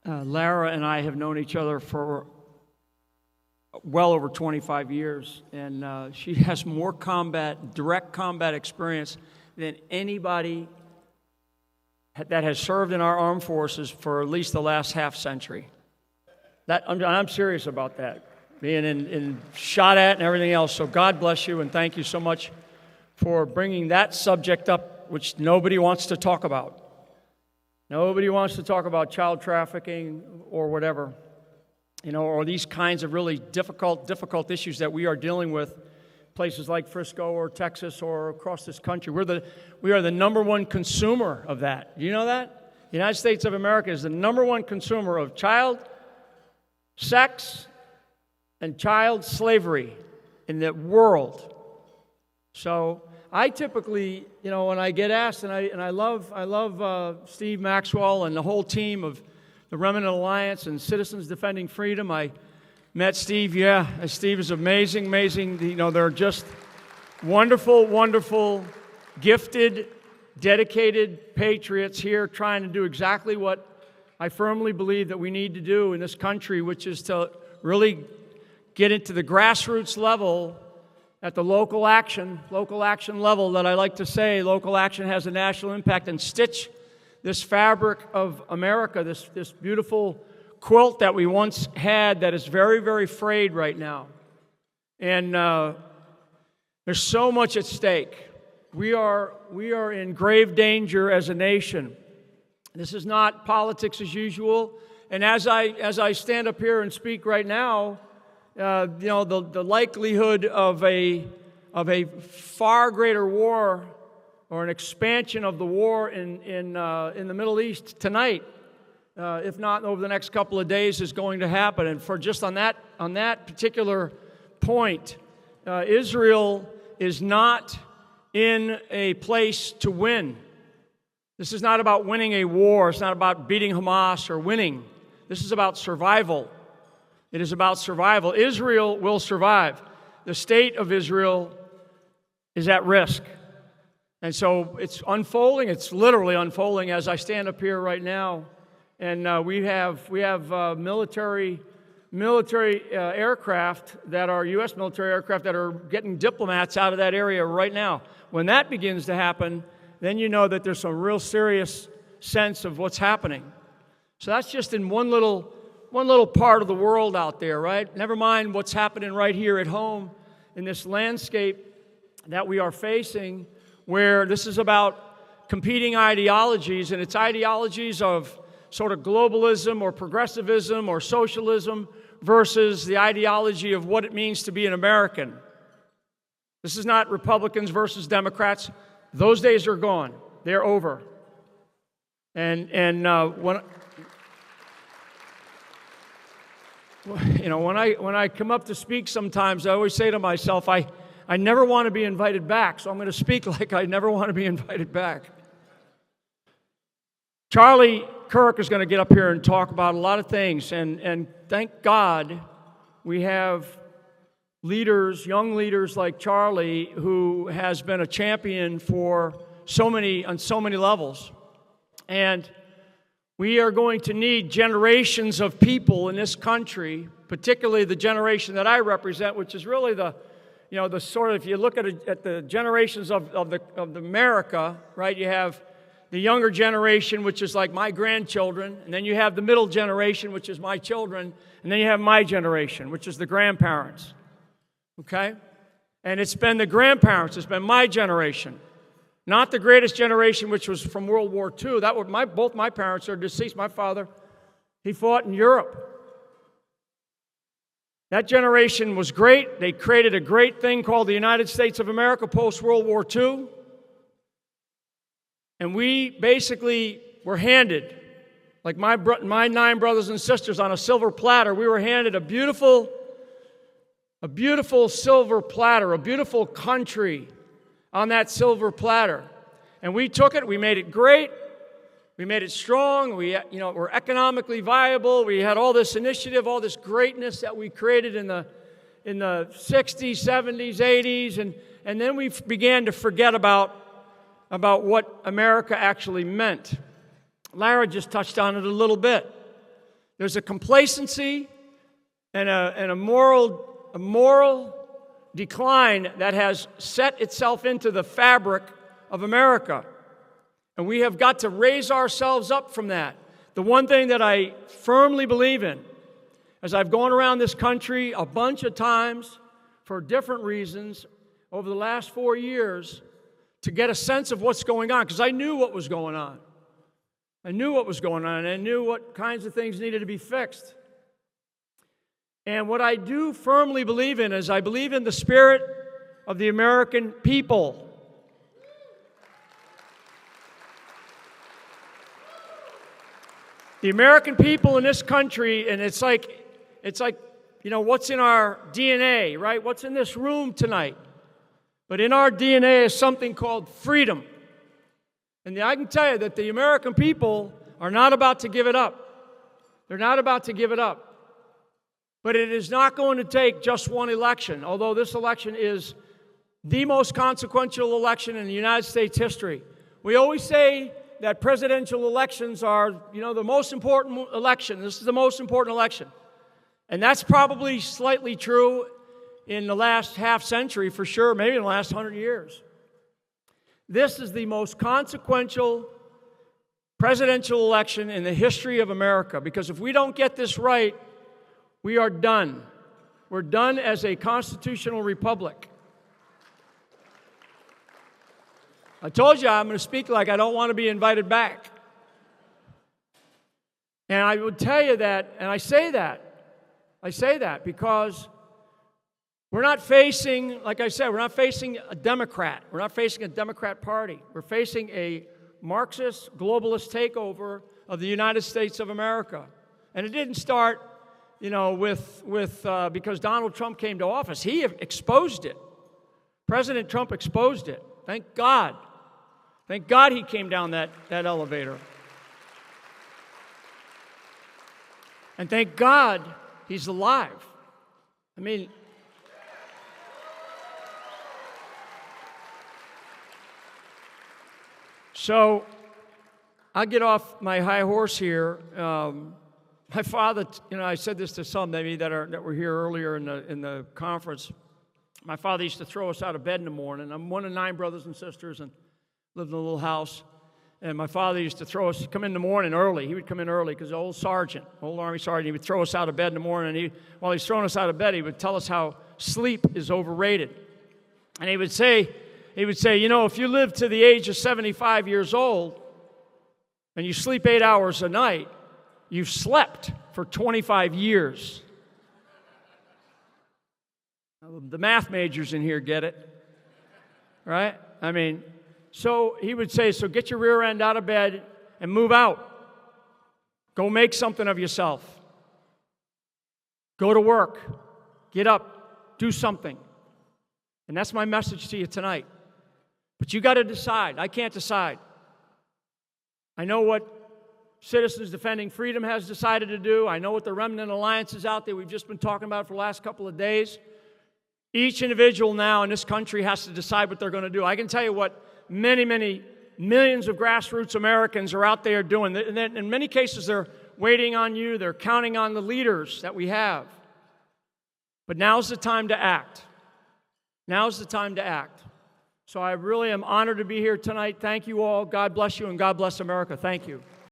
Lara and I have known each other for well over 25 years, and she has more direct combat experience than anybody that has served in our armed forces for at least the last half century. I'm serious about that, being in shot at and everything else. So God bless you, and thank you so much for bringing that subject up, which nobody wants to talk about. Nobody wants to talk about child trafficking or whatever, or these kinds of really difficult issues that we are dealing with, places like Frisco or Texas or across this country. We are the number one consumer of that. Do you know that? The United States of America is the number one consumer of child sex and child slavery in the world. So I typically, when I get asked, and I love Steve Maxwell and the whole team of the Remnant Alliance and Citizens Defending Freedom. I met Steve. Yeah, Steve is amazing. They're just wonderful, gifted, dedicated patriots here trying to do exactly what I firmly believe that we need to do in this country, which is to really get into the grassroots level at the local action level that I like to say, local action has a national impact, and stitch this fabric of America, this beautiful quilt that we once had that is very, very frayed right now. And there's so much at stake. We are in grave danger as a nation. This is not politics as usual. And as I stand up here and speak right now, the likelihood of a far greater war or an expansion of the war in the Middle East tonight, if not over the next couple of days, is going to happen. And for just on that particular point, Israel is not in a place to win. This is not about winning a war. It's not about beating Hamas or winning. This is about survival. It is about survival. Israel will survive. The state of Israel is at risk. And so it's unfolding. It's literally unfolding as I stand up here right now. And we have military aircraft that are U.S. military aircraft that are getting diplomats out of that area right now. When that begins to happen, then you know that there's some real serious sense of what's happening. So that's just in one little part of the world out there, right? Never mind what's happening right here at home in this landscape that we are facing, where this is about competing ideologies, and it's ideologies of sort of globalism or progressivism or socialism versus the ideology of what it means to be an American. This is not Republicans versus Democrats. Those days are gone. They're over. And when I come up to speak sometimes, I always say to myself, I never want to be invited back, so I'm going to speak like I never want to be invited back. Charlie Kirk is going to get up here and talk about a lot of things, and thank God we have young leaders like Charlie, who has been a champion on so many levels. And we are going to need generations of people in this country, particularly the generation that I represent, which is really the sort of, if you look at the generations of America, right? You have the younger generation, which is like my grandchildren, and then you have the middle generation, which is my children, and then you have my generation, which is the grandparents. Okay? And it's been the grandparents, it's been my generation. Not the greatest generation, which was from World War II. Both my parents are deceased. My father, he fought in Europe. That generation was great. They created a great thing called the United States of America post-World War II. And we basically were handed, like my 9 brothers and sisters on a silver platter, we were handed a beautiful silver platter, a beautiful country on that silver platter. And we took it, we made it great, we made it strong, we're economically viable, we had all this initiative, all this greatness that we created in the 60s, 70s, 80s, and then we began to forget about what America actually meant. Lara just touched on it a little bit. There's a complacency and a moral decline that has set itself into the fabric of America. And we have got to raise ourselves up from that. The one thing that I firmly believe in, as I've gone around this country a bunch of times for different reasons over the last 4 years to get a sense of what's going on, because I knew what was going on. I knew what was going on, and I knew what kinds of things needed to be fixed. And what I do firmly believe in is I believe in the spirit of the American people. The American people in this country, and it's like, what's in our DNA, right? What's in this room tonight? But in our DNA is something called freedom. And I can tell you that the American people are not about to give it up. They're not about to give it up. But it is not going to take just one election, although this election is the most consequential election in the United States history. We always say that presidential elections are, the most important election. This is the most important election. And that's probably slightly true in the last half century for sure, maybe in the last 100 years. This is the most consequential presidential election in the history of America, because if we don't get this right, we are done. We're done as a constitutional republic. I told you I'm going to speak like I don't want to be invited back. And I would tell you that, and I say that because we're not facing, like I said, we're not facing a Democrat. We're not facing a Democrat party. We're facing a Marxist, globalist takeover of the United States of America. And it didn't start, because Donald Trump came to office. He exposed it. President Trump exposed it. Thank God. Thank God he came down that elevator. And thank God he's alive. I mean, so I'll get off my high horse here. My father, I said this to some maybe that were here earlier in the conference. My father used to throw us out of bed in the morning. I'm one of 9 brothers and sisters and lived in a little house. And my father used to come in the morning early. He would come in early because the old Army sergeant, he would throw us out of bed in the morning. And while he's throwing us out of bed, he would tell us how sleep is overrated. And he would say, if you live to the age of 75 years old and you sleep 8 hours a night, you've slept for 25 years. The math majors in here get it, right? So he would say, so get your rear end out of bed and move out. Go make something of yourself. Go to work. Get up. Do something. And that's my message to you tonight. But you got to decide. I can't decide. I know what Citizens Defending Freedom has decided to do. I know what the Remnant Alliance is out there. We've just been talking about it for the last couple of days. Each individual now in this country has to decide what they're going to do. I can tell you what many, many millions of grassroots Americans are out there doing. And in many cases, they're waiting on you. They're counting on the leaders that we have. But now's the time to act. Now's the time to act. So I really am honored to be here tonight. Thank you all. God bless you, and God bless America. Thank you.